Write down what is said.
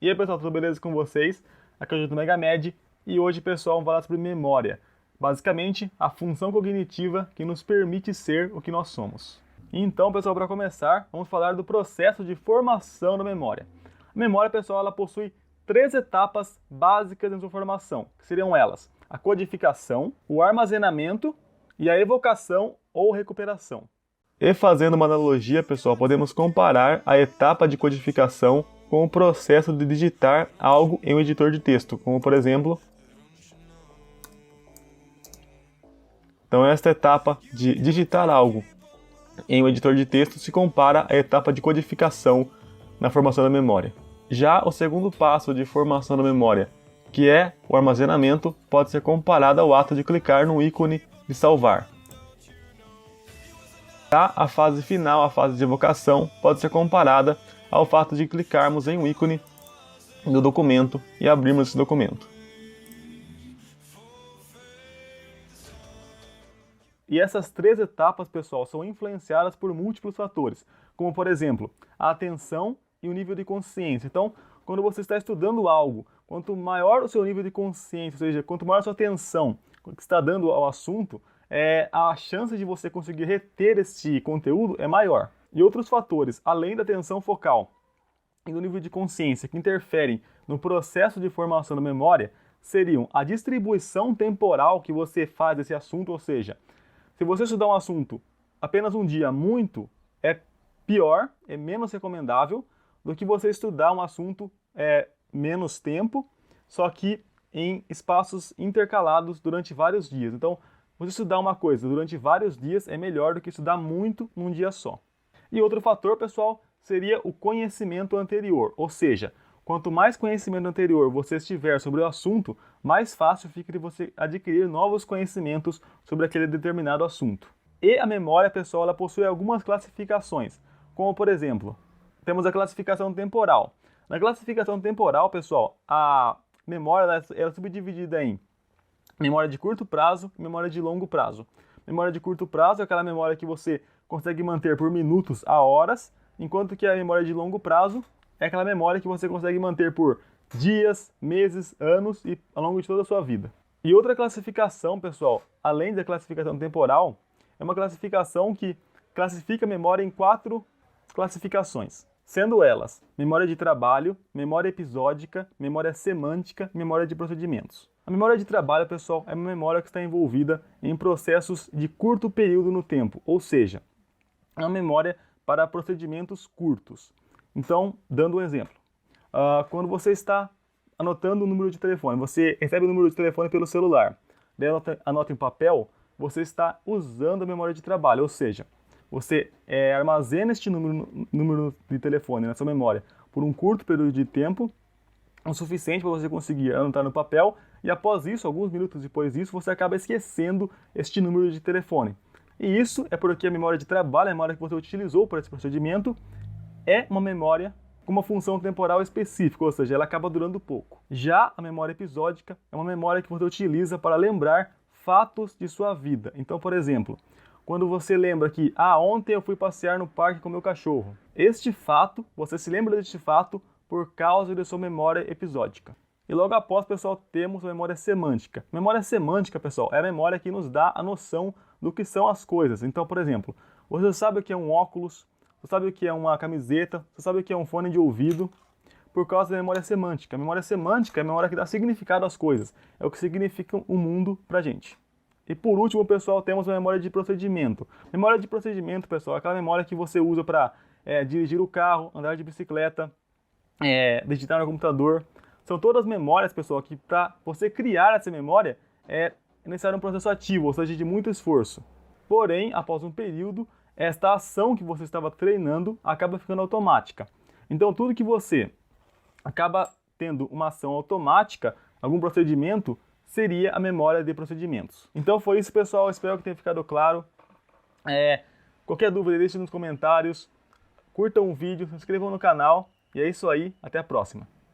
E aí pessoal, tudo beleza com vocês? Aqui é o Juto Megamed e hoje pessoal vamos falar sobre memória. Basicamente, a função cognitiva que nos permite ser o que nós somos. Então pessoal, para começar, vamos falar do processo de formação da memória. A memória pessoal, ela possui três etapas básicas em sua formação, que seriam elas: a codificação, o armazenamento e a evocação ou recuperação. E fazendo uma analogia, pessoal, podemos comparar a etapa de codificação com o processo de digitar algo em um editor de texto, como por exemplo. Então esta etapa de digitar algo em um editor de texto se compara à etapa de codificação na formação da memória. Já o segundo passo de formação da memória, que é o armazenamento, pode ser comparado ao ato de clicar no ícone de salvar. Já a fase final, a fase de evocação, pode ser comparada ao fato de clicarmos em um ícone do documento e abrirmos esse documento. E essas três etapas, pessoal, são influenciadas por múltiplos fatores, como por exemplo, a atenção e o nível de consciência. Então, quando você está estudando algo, quanto maior o seu nível de consciência, ou seja, quanto maior a sua atenção que está dando ao assunto, a chance de você conseguir reter este conteúdo é maior. E outros fatores, além da atenção focal e do nível de consciência que interferem no processo de formação da memória, seriam a distribuição temporal que você faz desse assunto, ou seja, se você estudar um assunto apenas um dia muito, é pior, é menos recomendável do que você estudar um assunto menos tempo, só que em espaços intercalados durante vários dias. Então, você estudar uma coisa durante vários dias é melhor do que estudar muito num dia só. E outro fator, pessoal, seria o conhecimento anterior, ou seja, quanto mais conhecimento anterior você tiver sobre o assunto, mais fácil fica de você adquirir novos conhecimentos sobre aquele determinado assunto. E a memória, pessoal, ela possui algumas classificações, como por exemplo, temos a classificação temporal. Na classificação temporal, pessoal, a memória ela é subdividida em memória de curto prazo e memória de longo prazo. Memória de curto prazo é aquela memória que você consegue manter por minutos a horas, enquanto que a memória de longo prazo é aquela memória que você consegue manter por dias, meses, anos e ao longo de toda a sua vida. E outra classificação, pessoal, além da classificação temporal, é uma classificação que classifica a memória em 4 classificações, sendo elas memória de trabalho, memória episódica, memória semântica e memória de procedimentos. A memória de trabalho, pessoal, é uma memória que está envolvida em processos de curto período no tempo, ou seja, é uma memória para procedimentos curtos. Então, dando um exemplo, quando você está anotando o número de telefone, você recebe o número de telefone pelo celular, daí anota em papel, você está usando a memória de trabalho, ou seja, você armazena este número de telefone na sua memória por um curto período de tempo, o suficiente para você conseguir anotar no papel, e após isso, alguns minutos depois disso, você acaba esquecendo este número de telefone. E isso é porque a memória de trabalho, a memória que você utilizou para esse procedimento, é uma memória com uma função temporal específica, ou seja, ela acaba durando pouco. Já a memória episódica é uma memória que você utiliza para lembrar fatos de sua vida. Então, por exemplo, quando você lembra que ontem eu fui passear no parque com meu cachorro. Este fato, você se lembra deste fato por causa de sua memória episódica. E logo após, pessoal, temos a memória semântica. Memória semântica, pessoal, é a memória que nos dá a noção do que são as coisas. Então, por exemplo, você sabe o que é um óculos, você sabe o que é uma camiseta, você sabe o que é um fone de ouvido, por causa da memória semântica. A memória semântica é a memória que dá significado às coisas, é o que significa o mundo pra gente. E por último, pessoal, temos a memória de procedimento. Memória de procedimento, pessoal, é aquela memória que você usa para dirigir o carro, andar de bicicleta, digitar no computador. São todas memórias, pessoal, que para você criar essa memória é necessário um processo ativo, ou seja, de muito esforço. Porém, após um período, esta ação que você estava treinando acaba ficando automática. Então, tudo que você acaba tendo uma ação automática, algum procedimento, seria a memória de procedimentos. Então foi isso, pessoal. Espero que tenha ficado claro. Qualquer dúvida, deixe nos comentários. Curtam o vídeo, se inscrevam no canal. E é isso aí. Até a próxima.